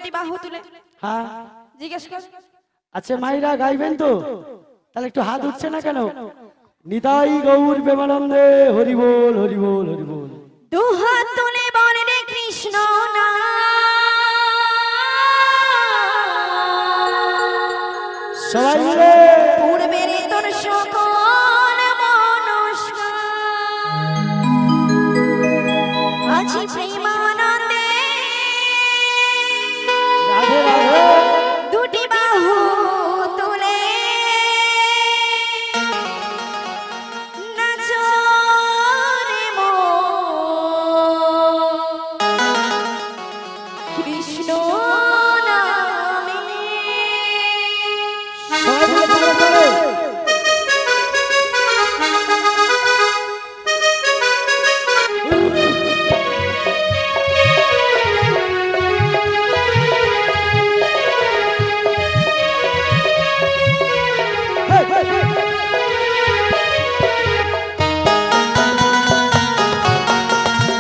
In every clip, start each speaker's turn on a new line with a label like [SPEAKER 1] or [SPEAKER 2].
[SPEAKER 1] দুটি বাহু তুলে
[SPEAKER 2] হ্যাঁ
[SPEAKER 1] জিজ্ঞেস কর।
[SPEAKER 2] আচ্ছা মাইরা গাইবেন তো? তাহলে একটু হাত উঠছে না কেন? নিতাই গৌর প্রেমানন্দে হরি বল হরি বল হরি বল।
[SPEAKER 1] দু হাত তুলে বলে রে কৃষ্ণ না
[SPEAKER 2] সবাই মিলে
[SPEAKER 1] পূর্বের তোর সকল মনস্কার আজি প্রেমানন্দে
[SPEAKER 2] রাধে রাধে
[SPEAKER 1] দুটি বাহু তুলে নাচো রে কৃষ্ণ নামে।
[SPEAKER 2] সবাই মিলে তালে তালে।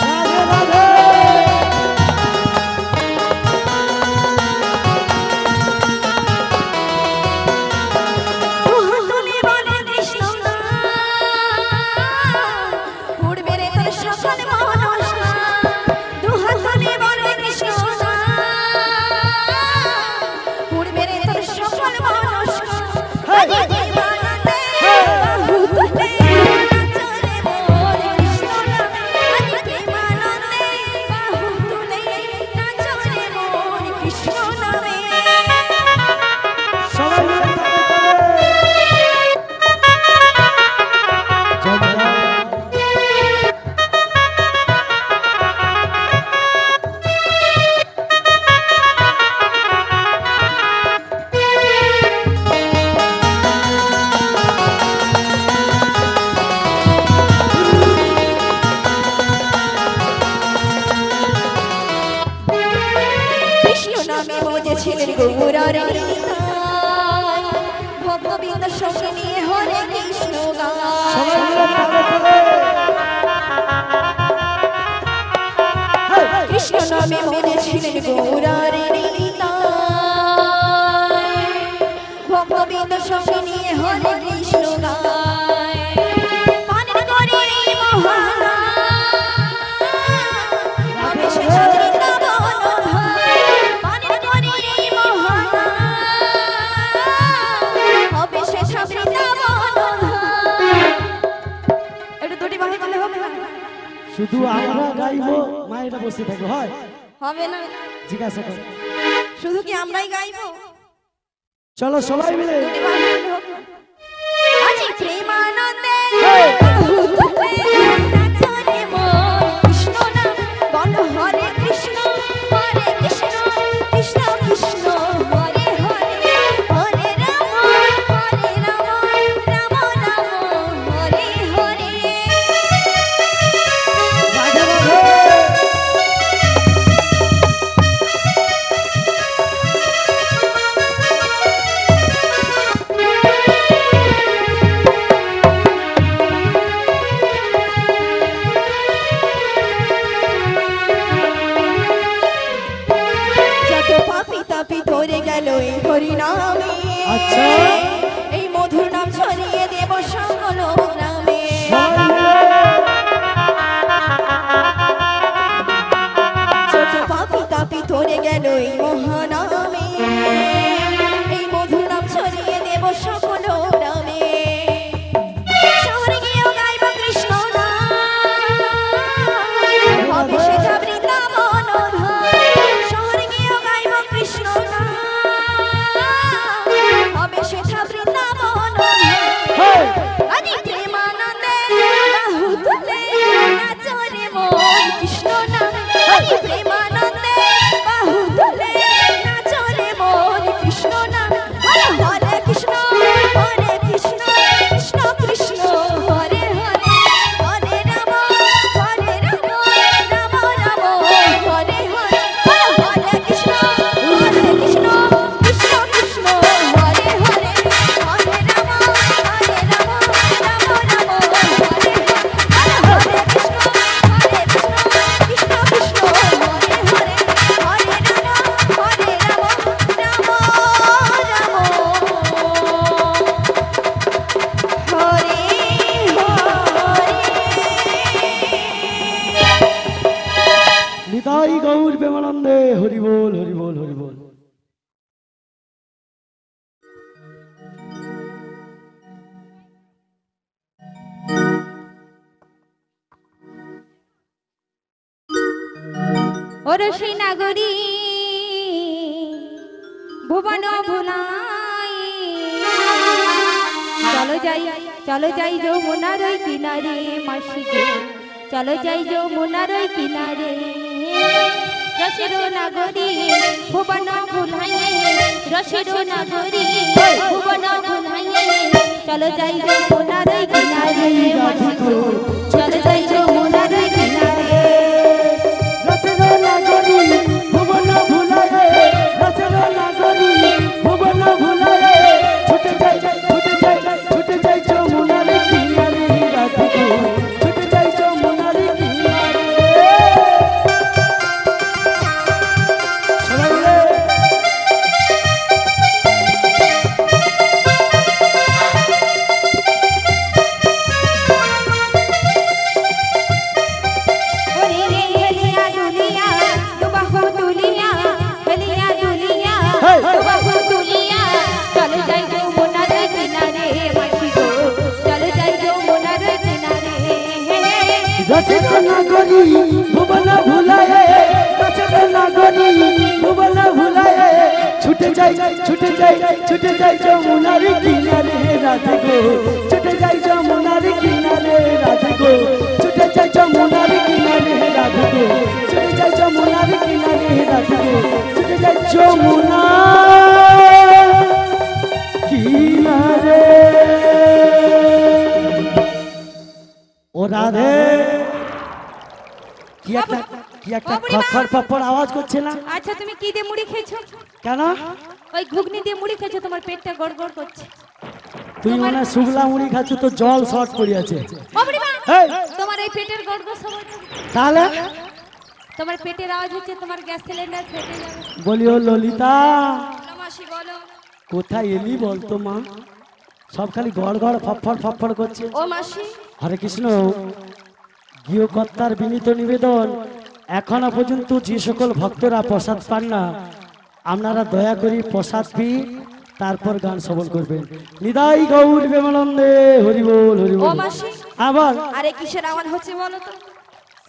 [SPEAKER 2] রাধে রাধে
[SPEAKER 1] তুলে বলে কৃষ্ণ পূর্বের তোর সকল মনস্কার দু হাত তুলে বলে কৃষ্ণ পূর্বের তোর সকল মনস্কার আজি প্রেমানন্দে বাহু তুলে নাচো রে মোর কৃষ্ণ নামে। আজি প্রেমানন্দে বাহু তুলে নাচো রে মোর কৃষ্ণ নামে।
[SPEAKER 2] সবাই মিলে তালে তালে। জয় জয়।
[SPEAKER 1] কৃষ্ণ নামে বুঝেছিলেন গৌরার নিতাই ভগবীন্দ সঙ্গে নিয়ে হরে কৃষ্ণ
[SPEAKER 2] সবাই
[SPEAKER 1] গায়।
[SPEAKER 2] মিলে তালে তালে।
[SPEAKER 1] কৃষ্ণ নামে বুঝেছিলেন গৌরার নিতাই ভগবীন্দ সঙ্গে নিয়ে হরে কৃষ্ণ গায়। পানের করে এই মহানা আবেশে বৃন্দাবন হয়। পানের করে এই মহানা আবেশে বৃন্দাবন হয়। একটু দুটি বাহি বলে হবে না?
[SPEAKER 2] শুধু আমরা গাইবো মায়েরা বসে থাকবো হয়?
[SPEAKER 1] হবে না,
[SPEAKER 2] জিজ্ঞাসা করো।
[SPEAKER 1] শুধু কি আমরাই গাইবো?
[SPEAKER 2] চলো সবাই মিলে।
[SPEAKER 1] দুটি বাহি বলে হবে। আজি প্রেমানন্দে
[SPEAKER 2] Hey!
[SPEAKER 1] বাহু তুলে নাচো রে মোর কৃষ্ণ নাম। বলো হরে কৃষ্ণ কৃষ্ণ কৃষ্ণ হরে হরে হরে রাম রাম রাম হরে হরে।
[SPEAKER 2] রাধে রাধে।
[SPEAKER 1] যত পাপি তাপি ধরে গেল এই হরিনামে
[SPEAKER 2] আচ্ছা।
[SPEAKER 1] এই মধুর নাম ছড়িয়ে দেব সকল গ্রামে।
[SPEAKER 2] সবাই মিলে।
[SPEAKER 1] যত পাপি তাপি ধরে গেল এই মহানামে এই মধুর নাম ছড়িয়ে দেব সকল গ্রামে। শহরে গিয়েও গাইব কৃষ্ণ নাম হবে সেটা বৃন্দাবন ধাম। শহরে গিয়েও গাইব কৃষ্ণ নাম হবে সেটা
[SPEAKER 2] বল হরি বল হরি বল।
[SPEAKER 3] ওরসী নাগরী ভুবন ভুলাই চলো যাই যমুনার ওই কিনারে মাসি গো চলো যাই যমুনার ওই কিনারে রসের নাগরী ভুবন ভুলাই রসের নাগরী ভুবন ভুলাই চলো যাই যমুনার ওই কিনারে মাসি গো চলো যাই যমুনার ওই কিনারে
[SPEAKER 2] ভুবন ভুলায়ে রসের নাগরী ভুবন ভুলায়ে ছুটে যাই যমুনার কিনারে রাধে গো ছুটে যাই যমুনার কিনারে। রসের নাগরী ভুবন ভুলায়ে রসের নাগরী ভুবন ভুলায়ে ছুটে যাই যমুনার কিনারে রাধে গো ছুটে যাই যমুনার কিনারে রাধে গো ছুটে যাই যমুনার কিনারে রাধে গো ছুটে যাই যমুনার কিনারে রাধে গো ছুটে যাই যমুনার কিনারে। ও রাধে কি একটা খড় ফড় আওয়াজ করছে না?
[SPEAKER 3] আচ্ছা তুমি কি দিয়ে মুড়ি খেয়েছো?
[SPEAKER 2] কেন?
[SPEAKER 3] ওই ঘুগনি দিয়ে মুড়ি খেয়েছো, তোমার পেটটা গড়গড় করছে।
[SPEAKER 2] তুই মনে শুকলা মুড়ি খাচ্ছ তো জল শর্ট পড়ে আছে। এই,
[SPEAKER 3] তোমার এই পেটের গড়গড় সবাই
[SPEAKER 2] তাহলে
[SPEAKER 3] তোমার পেটের আওয়াজ হচ্ছে, তোমার গ্যাস সিলিন্ডার ফেটে যাবে।
[SPEAKER 2] বলি ও ললিতা
[SPEAKER 3] মাসি বলো
[SPEAKER 2] কোথায় এলি বলতো মা? সব খালি গড় ফফড় করছে।
[SPEAKER 3] ও মাসি
[SPEAKER 2] হরে কৃষ্ণ, গৃহকর্তার বিনীত নিবেদন, এখনো পর্যন্ত যে সকল ভক্তরা প্রসাদ পান না আপনারা দয়া করে প্রসাদ পি তারপর গান শ্রবণ করবেন। নিতাই গৌর প্রেমানন্দে হরি বল হরি
[SPEAKER 1] ও
[SPEAKER 2] বল।
[SPEAKER 1] মাসি
[SPEAKER 2] আবার
[SPEAKER 1] আরে কিসের আওয়াজ হচ্ছে বলো তো?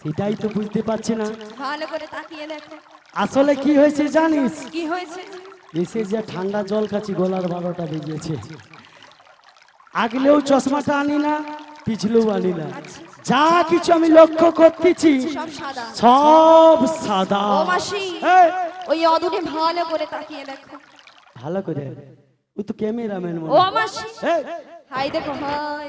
[SPEAKER 2] সেটাই তো বুঝতে পারছি না
[SPEAKER 1] ভালো করে তাকিয়ে দেখো
[SPEAKER 2] আসলে কি হয়েছে জানিস?
[SPEAKER 1] কি হয়েছে?
[SPEAKER 2] এসে যে ঠান্ডা জল খাচ্ছি গলার 12টা বেজেছে। আগলেও চশমাটা আনি না, পিছলেও আনি না, যা কিছু আমি লক্ষ্য করতেছি
[SPEAKER 1] সব সাদা।
[SPEAKER 2] সব সাদা।
[SPEAKER 1] ও মাসি
[SPEAKER 2] এই,
[SPEAKER 1] ওই অদূরে ভালো করে তাকিয়ে দেখো।
[SPEAKER 2] ভালো করে, ও তো ক্যামেরাম্যান
[SPEAKER 1] ও মাসি হাই দেখো হাই।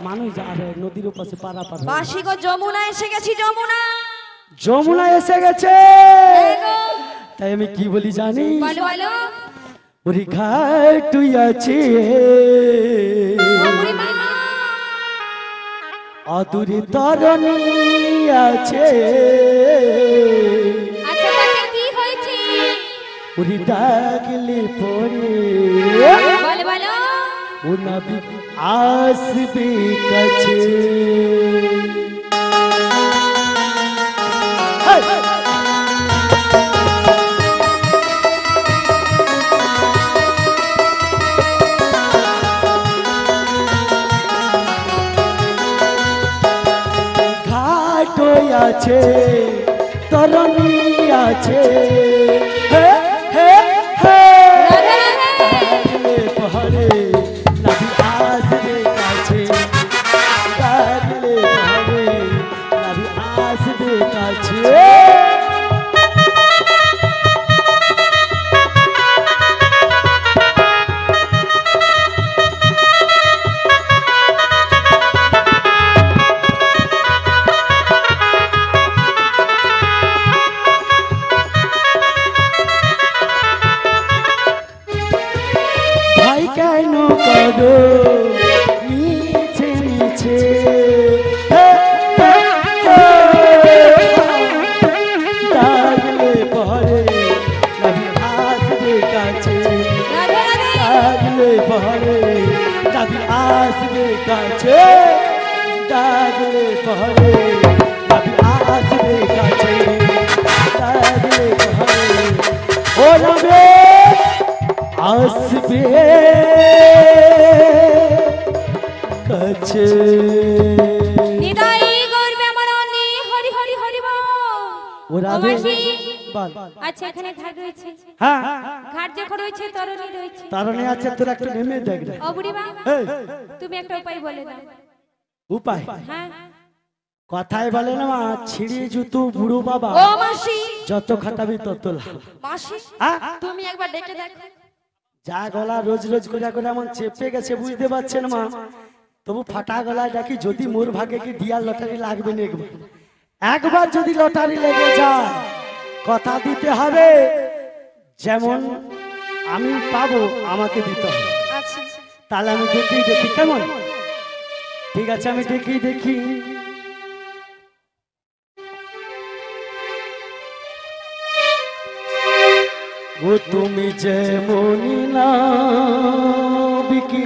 [SPEAKER 2] মানুষ আর নদীর পাশে পারা পার
[SPEAKER 1] মাসি গো যমুনা এসে গেছি, যমুনা।
[SPEAKER 2] যমুনা এসে গেছে।
[SPEAKER 1] এই গো,
[SPEAKER 2] তাই আমি কি বলি জানি?
[SPEAKER 1] বলো বলো।
[SPEAKER 2] ওরে ঘাট তুই আছে অদূরে তরণী আছে,
[SPEAKER 3] আচ্ছা তাতে কি হয়েছে?
[SPEAKER 2] ওরে ডাকলে পরে
[SPEAKER 3] বলো বলো।
[SPEAKER 2] ও নবী আসবে কাছে। ঘাট আছে তরণী আছে, হে হে হে পাহাড়ে নবী আসবে কাছে, ডাকলে পাহাড়ে নবী আসবে কাছে। ভাই কেন করো মিছে মিছে, ডাকলে পরে নবী আসবে কাছে, ডাকলে পরে নবী আসবে কাছে, ডাকলে পরে নবী আসবে কাছে। তারলে ঘরে ও রবে আসবে কাছে
[SPEAKER 3] নিদাই গর্বে আমার অনি হরি হরি হরি বল।
[SPEAKER 2] ও রাধে
[SPEAKER 3] মাসি।
[SPEAKER 2] বল
[SPEAKER 3] আচ্ছা এখানে ঘাট রয়েছে,
[SPEAKER 2] হ্যাঁ
[SPEAKER 3] ঘাট যখন রয়েছে তরণী রয়েছে।
[SPEAKER 2] তারণে আছে তোর একটু নেমে দেখ রে
[SPEAKER 3] ও বুড়িমা
[SPEAKER 2] এই,
[SPEAKER 3] তুমি একটা উপায় বলে দাও।
[SPEAKER 2] উপায়
[SPEAKER 3] হ্যাঁ
[SPEAKER 2] কথায় বলে না মা, ছিঁড়ি জুতো বুড়ো বাবা
[SPEAKER 1] ও মাসি,
[SPEAKER 2] যত খাটাবি তত লাভ।
[SPEAKER 1] মাসি
[SPEAKER 2] হ্যাঁ?
[SPEAKER 1] তুমি একবার ডেকে দেখো।
[SPEAKER 2] যা গলা রোজ রোজ করে করে এমন চেপে গেছে বুঝতে পারছেন মা, তবু ফাটা গলায় ডাকি যদি মোর ভাগে কি ডিয়ার লটারি লাগবে না একবার। একবার যদি লটারি লেগে যায় কথা দিতে হবে, যেমন আমি পাবো আমাকে দিতে হবে।
[SPEAKER 1] আচ্ছা
[SPEAKER 2] তাহলে আমি দেখি দেখি কেমন, ঠিক আছে আমি দেখি দেখি। ও তুমি যেমনি না বিকি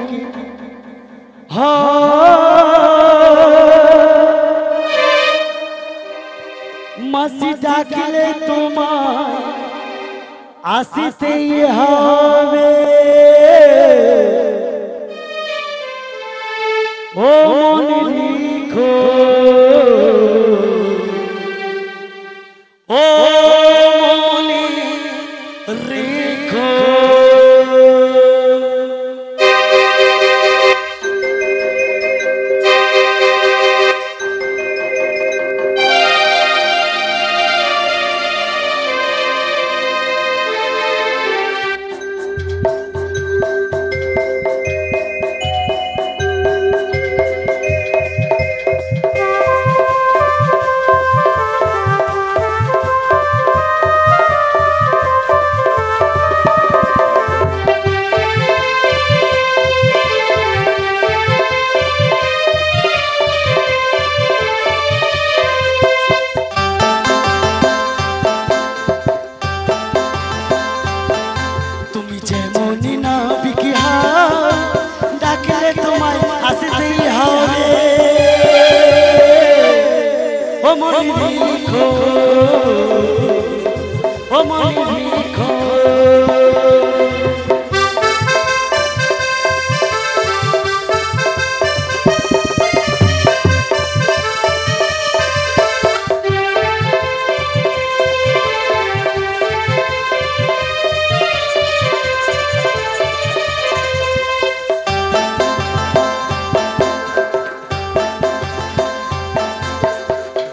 [SPEAKER 2] মাসি ডাকলে তোমার আসিতেই হবে। ও মনে লিখো, ও মনে রেখো। তুমি যেমনি না বিকিহা ডাকলে তোমায় আসতেই হবে। ও মনে লিখো, ও মনে লিখো।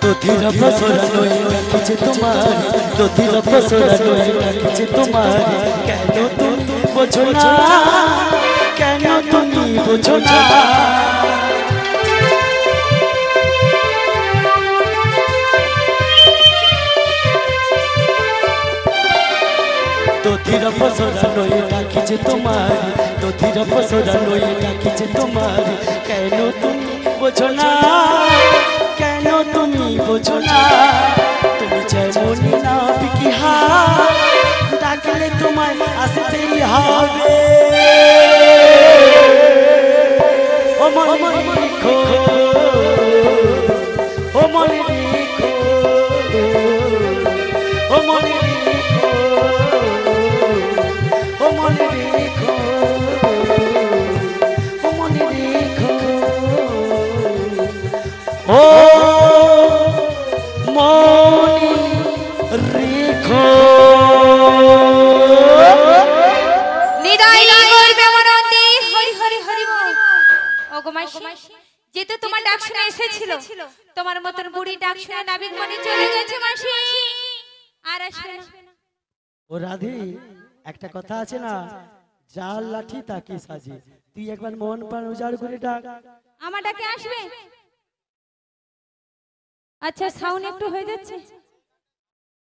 [SPEAKER 2] দধির পসরা নয় ডাকিছে তোমার, দধির পসরা নয় ডাকিছে তোমার। কেন তুমি বোঝো না, কেন তুমি বোঝো না। দধির পসরা নয় ডাকিছে তোমার, দধির পসরা নয় ডাকিছে তোমার। কেন তুমি বোঝো না, কেন তুমি বোঝো না। তুমি যেমনি না বিকিহা ডাকলে তোমায় আসতেই হবে। ও মনে লিখো, ও মনে লিখো, ও মনে লিখো, ও মনে লিখো, ও মনে লিখো। ও মনি রেখো।
[SPEAKER 3] নিদাই গর্বে আমার অনি হরি হরি হরি বল। ওগো মাসি, যেহেতু তোমার ডাক শুনে এসেছিল, তোমার মতন বুড়ি ডাক শুনে নাবিক মনি চলে গেছে মাসি, আর আসবে না।
[SPEAKER 2] ও রাধে, একটা কথা আছে না, যার লাঠি তাকে সাজে। তুই একবার মন প্রাণ উজাড় করে ডাক।
[SPEAKER 3] আমার ডাকে আসবে? আচ্ছা সাউন্ড একটু হয়ে যাচ্ছে,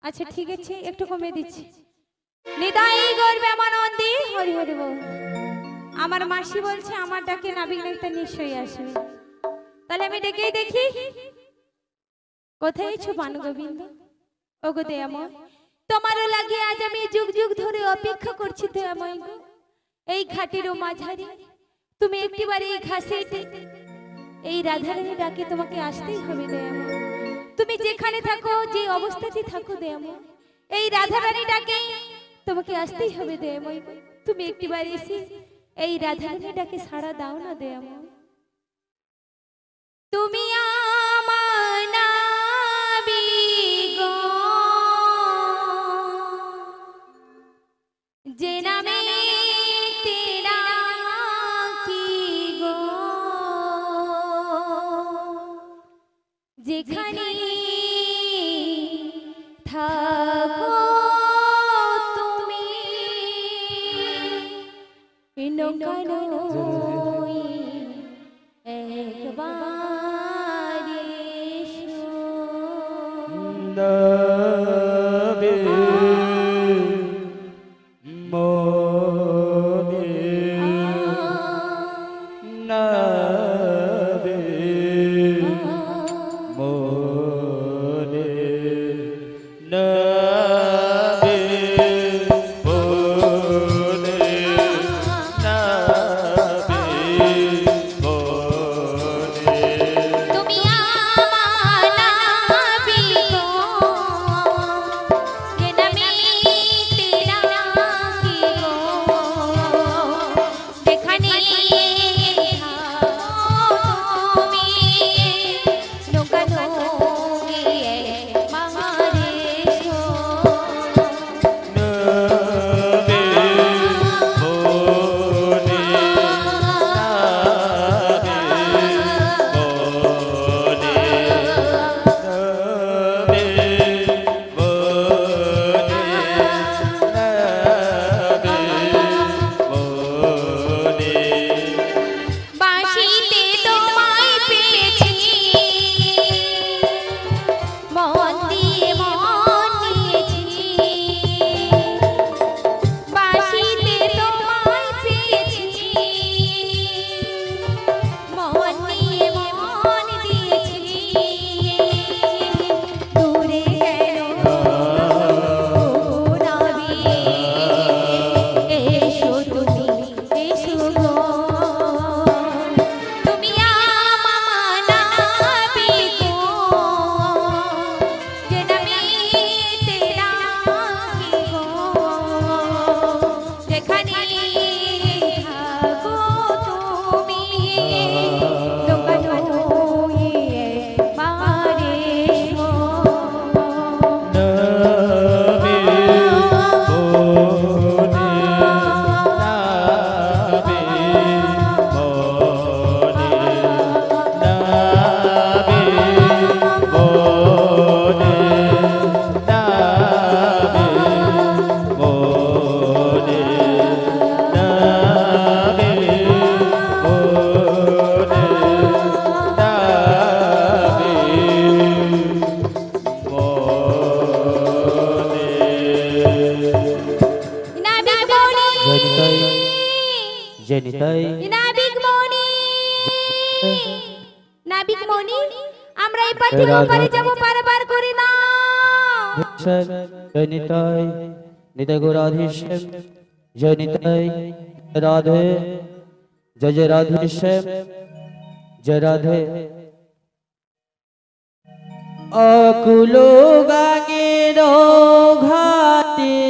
[SPEAKER 3] আচ্ছা ঠিক আছে একটু কমে দিচ্ছি। নিদাই গর্বে আমার অন্দি হরি হরি বল। আমার মাসি বলছে আমার ডাকে নাবিক নেতা নিশ্চয়ই আসবে, তাহলে আমি ডেকেই দেখি। কোথায় আছো বানু গোবিন্দ? ওগো দয়াময়, তোমারও লাগে আজ আমি যুগ যুগ ধরে অপেক্ষা করছি দয়াময় গো। এই ঘাটেরও মাঝারে তুমি একটিবারে এই ঘাসে এই রাধারানী ডাকে তোমাকে আসতেই হবে দয়াময়। তুমি যেখানে থাকো, যে অবস্থাতে থাকো দয়াময়, এই রাধা রানীটাকে তোমাকে আসতেই হবে দয়াময়। তুমি একটিবার এসে এই রাধা রানীটাকে সাড়া দাও না দয়াময়। তুমি আমার নাবিক যে নামে তেরা কি গো, যেখানে থাকো তুমি নৌকা নই একবার এসো।
[SPEAKER 2] নবে মোদে নবে মোদে নবে মোদে নবে মোদে।
[SPEAKER 3] তুমি আমার নাবিক যে নামে তেরা কি গো, যেখানে থাকো তুমি নৌকা নৌকি একবার এসো।
[SPEAKER 2] নবে মোদে নবে মোদে নবে মোদে নবে মোদে।
[SPEAKER 3] বাঁশিতে তোমায় পেয়েছি মন দিয়ে মন নিয়েছি, বাঁশিতে তোমায় পেয়েছি মন দিয়ে মন দিয়েছি। দূরে গেল নাবি এসো তুমি এসো গো, তুমি আমার নাবিক যে নামে তেরা কি গো, যেখানে থাকো তুমি নৌকা নৌকি একবার এসো।
[SPEAKER 2] নবে মোদে নবে মোদে নবে মোদে নবে মোদে নবে মোদে
[SPEAKER 3] নাবিক মণি
[SPEAKER 2] জনিতাই
[SPEAKER 3] নাবিক মণি নাবিক মণি, আমরা এই পার থেকে ওপারে যাব, পারাপার করে না।
[SPEAKER 2] জনিতাই নিতাই গৌরাধীশ্যাম জনিতাই রাধে জয় জয় রাধেশ্যাম জয় রাধে। অকুল গাঙের ঘাটে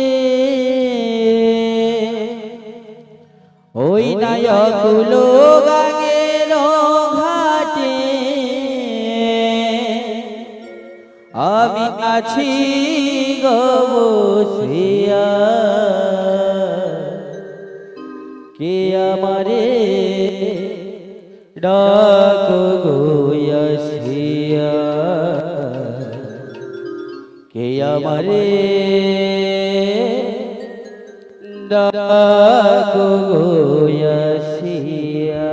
[SPEAKER 2] ওই নাই অকুল গাঙের ঘাটে আমি আছি গো বসিয়া, কে আমারে ডাক গোয়াসিয়া, কে আমারে ডাক গোয়াসিয়া।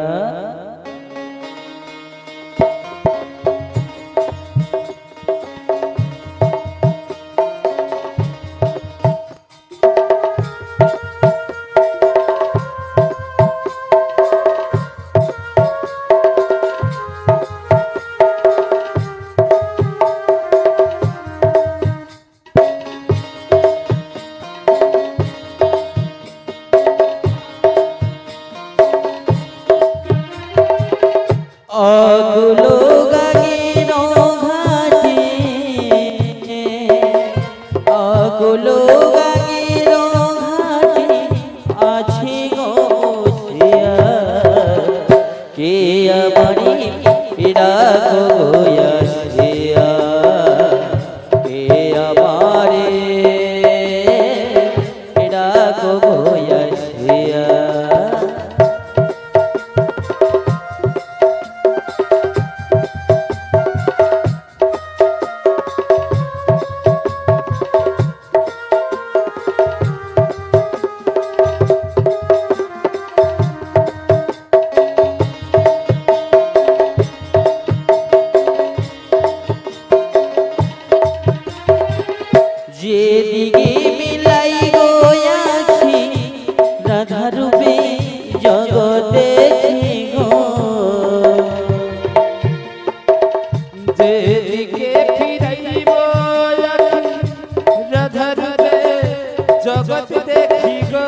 [SPEAKER 4] জগৎ দেখি গো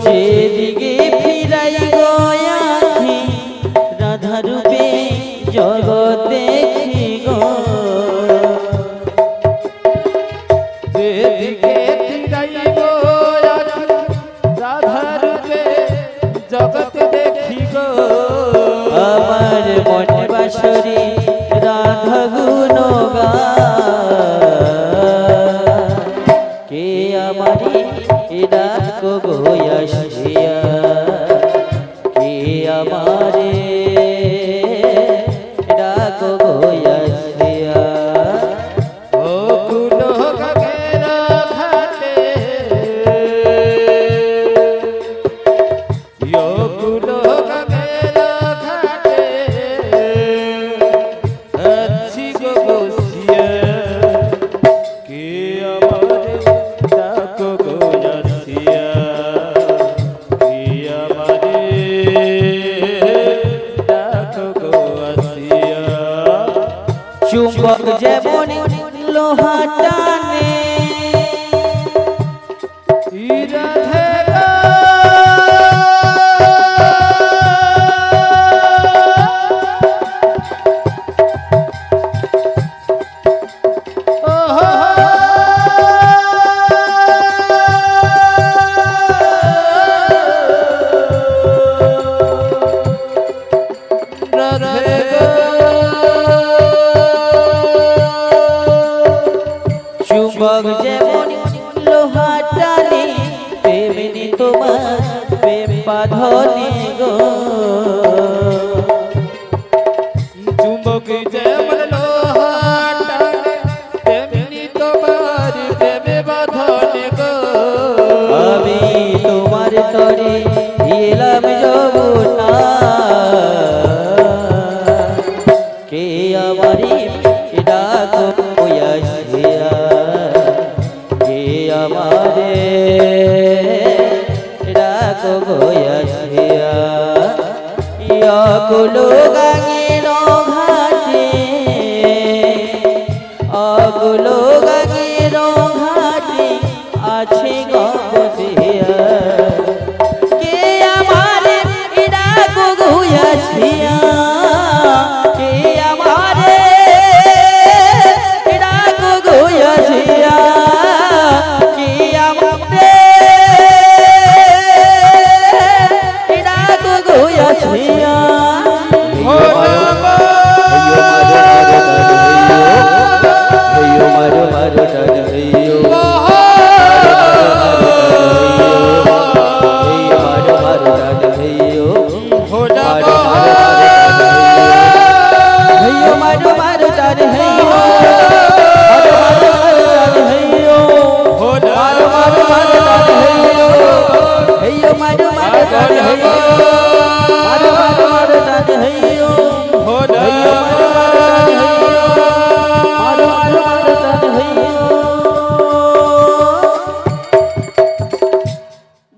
[SPEAKER 2] যেদিকে ফিরাই গো আখি রাধা রূপে জগৎ দেখি গো
[SPEAKER 4] যেদিকে ফিরাই গো আখি রাধা রূপে জগৎ দেখি গো
[SPEAKER 2] আমার মনে বাসরি রাধা গুণগান কে আমারি ডাকো গোয়াসিয়া কে আমারে ডাকো গোয়াসিয়া
[SPEAKER 4] ও কুলো গগেরা ঘাটে ও কুলো গগেরা ঘাটে আছি গো বসিয়া কে আমারে ডাকো গো যাসিয়া কে আমারে ডাকো গো আসিয়া
[SPEAKER 2] চুম্বক যেমন লোহা টানে
[SPEAKER 4] রাধে গো
[SPEAKER 2] চুম্বক যেমন লোহা টানে তেমনি তোমার প্রেম বাঁধনে গো
[SPEAKER 4] চুম্বক যেমন লোহা টানে তেমনি তোমার প্রেমে বাঁধনে গো
[SPEAKER 2] আমি তোমার তরে এলাম যমুনা কে আমারি ডাকো গোয়াসিয়া কে আমারে ডাকো গোয়াসিয়া অগুলো গাঙের ঘাটে অগুলো গাঙের ঘাটে আছে গবসিয়া কে আমারে ডাকো গোয়াসিয়া কে আমারে ডাকো গোয়াসিয়া কে আমারে ডাকো গোয়াসিয়া মারো মারো ডাইও মারো মারো ডাইও মারো মারো ডাইও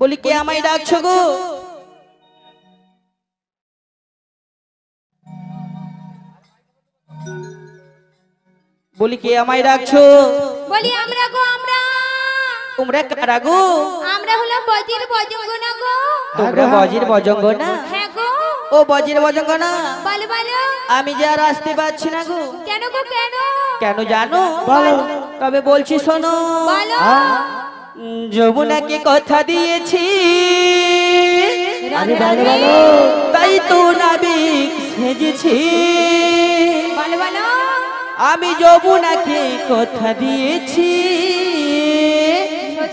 [SPEAKER 2] বলি কে আমায় ডাকছো গো বলি কে আমায় ডাকছো
[SPEAKER 3] বলি আমরা গো আমরা
[SPEAKER 2] তোমরা কারা গো
[SPEAKER 3] আমরা হলাম বজির বজঙ্গ না গো
[SPEAKER 2] তোমরা বজির বজঙ্গ না
[SPEAKER 3] হ্যাঁ গো
[SPEAKER 2] ও বজির বজঙ্গ না
[SPEAKER 3] বলো বলো
[SPEAKER 2] আমি যে আর আসতে পারছি না গো
[SPEAKER 3] কেন গো কেন
[SPEAKER 2] কেন জানো
[SPEAKER 1] বলো।
[SPEAKER 2] তবে বলছি শোনো
[SPEAKER 3] বলো
[SPEAKER 2] যমুনাকে কথা দিয়েছি
[SPEAKER 3] রাধে রাধে
[SPEAKER 2] তাই তো নাবিক সেজেছি
[SPEAKER 3] বলো বলো
[SPEAKER 2] আমি যমুনাকে কথা দিয়েছি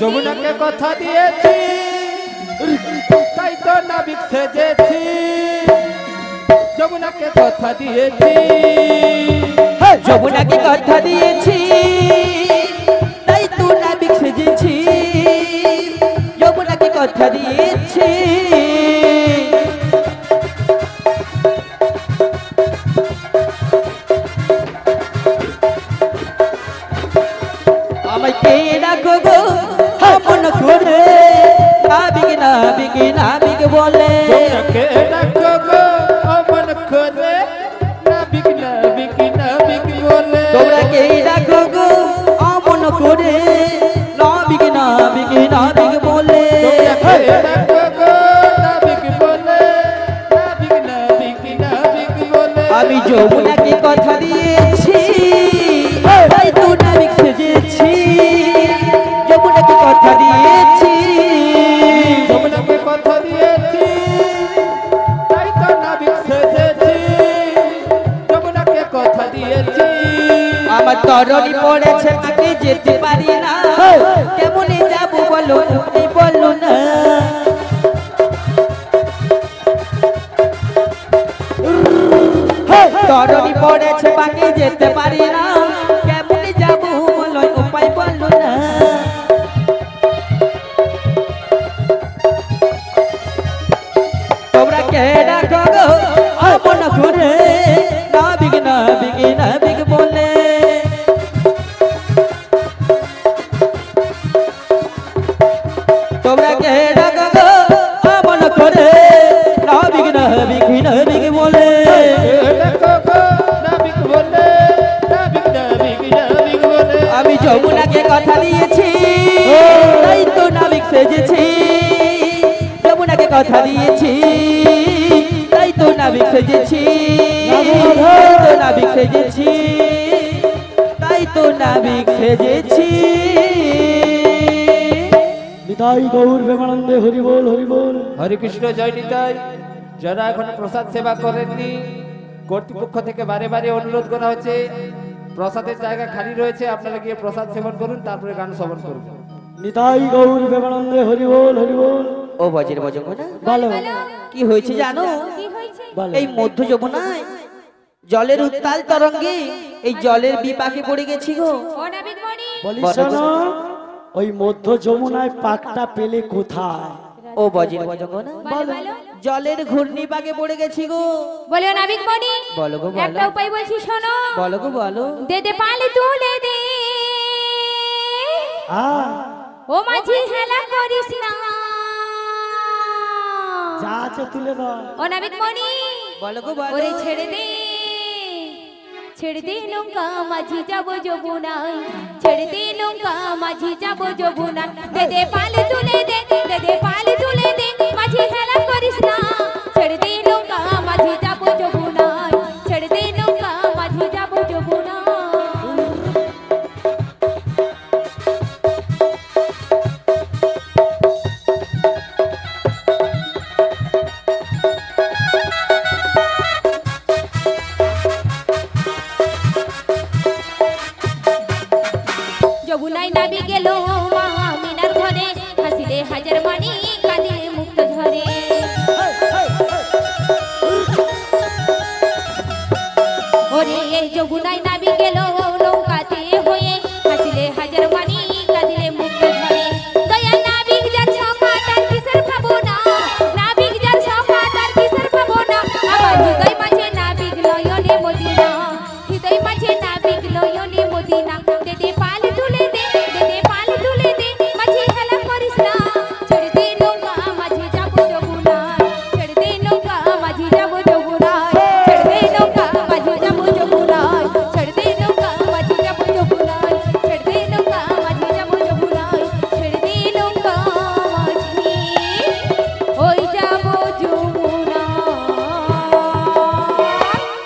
[SPEAKER 4] যমুনাকে কথা দিয়েছি তাই তো নাবিক সেজেছি যমুনাকে কথা দিয়েছি
[SPEAKER 2] যমুনাকে কথা দিয়েছি তাই তো নাবিক সেজেছি যমুনাকে কথা দিয়েছি আমায় কে ডাকো গো মন করে নাবিক নাবিক নাবিক বলে
[SPEAKER 4] যমুনাকে ডাকো গো অমন করে নাবিক নাবিক নাবিক বলে
[SPEAKER 2] তোমরা কে ডাকো গো অমন করে যমুনাকে কথা দিয়েছি তাই তো নাবিক সেজেছি যমুনাকে কথা দিয়েছি
[SPEAKER 4] যমুনাকে কথা দিয়েছি তাই তো নাবিক সেজেছি যমুনাকে কথা দিয়েছি
[SPEAKER 2] আমার তরণী পড়েছে আগে যেতে পারি না কেমনে যাব বলো তুমি বলো না তরণী পড়েছে বাকি যেতে পারি না কেমনে যাব বলো উপায় বলো না তোমরা কে ডাকো গো আপন করে নাবিক নাবিক নাবিক বলে তোমরা কে ডাকো গো আপন করে নাবিক নাবিক নাবিক বলে
[SPEAKER 4] নাবিক বলে নাবিক নাবিক নাবিক বলে
[SPEAKER 2] আমি যমুনাকে কথা দিয়েছি তাই তো নাবিক সেজেছি যমুনাকে কথা দিয়েছি তাই তো নাবিক সেজেছি তাই তো নাবিক সেজেছি তাই তো নাবিক সেজেছি
[SPEAKER 5] নিতাই গৌর প্রেমানন্দে হরি বল হরি বল।
[SPEAKER 4] হরে কৃষ্ণ জয় নিতাই। যারা এখন প্রসাদ সেবা করেননি কর্তৃপক্ষ থেকে বারে বারে অনুরোধ করা হচ্ছে প্রসাদের জায়গা খালি রয়েছে আপনারা গিয়ে প্রসাদ সেবন করুন তারপরে গান শ্রবণ করুন।
[SPEAKER 5] নিতাই গৌর প্রেমানন্দে হরি বল হরি বল।
[SPEAKER 2] ও বজের বজঙ্গনা
[SPEAKER 5] বলো
[SPEAKER 2] কি হয়েছে জানো
[SPEAKER 3] কি হয়েছে?
[SPEAKER 5] বলো।
[SPEAKER 2] এই মধ্য যমুনায় জলের উত্তাল তরঙ্গে এই জলের বিপাকে পড়ে গেছি গো
[SPEAKER 3] ও নাবিক মণি
[SPEAKER 5] বলি
[SPEAKER 2] বলো,
[SPEAKER 5] শোনো
[SPEAKER 2] বলো।
[SPEAKER 5] ওই মধ্য যমুনায় পাকটা পেলে কোথায়?
[SPEAKER 2] ও বজের বজঙ্গনা
[SPEAKER 3] বলো বলো
[SPEAKER 2] জলের ঘূর্ণি পাকে পড়ে গেছি গো
[SPEAKER 3] বলো নাবিক মণি
[SPEAKER 2] বলো গো
[SPEAKER 3] একটা
[SPEAKER 2] বলো
[SPEAKER 3] উপায় বলছি শোনো
[SPEAKER 2] বলো গো বলো
[SPEAKER 3] দে দে পালে তুলে দে ও মাঝি হেলা করিস না
[SPEAKER 5] যা আছে তুলে দাও।
[SPEAKER 3] ও নাবিক মণি
[SPEAKER 2] বলো গো বলো
[SPEAKER 3] ওরে ছেড়ে দে নৌকা মাঝি যাবো যমুনায় ছেড়ে দে নৌকা মাঝি যাবো যমুনায় দে দে পালে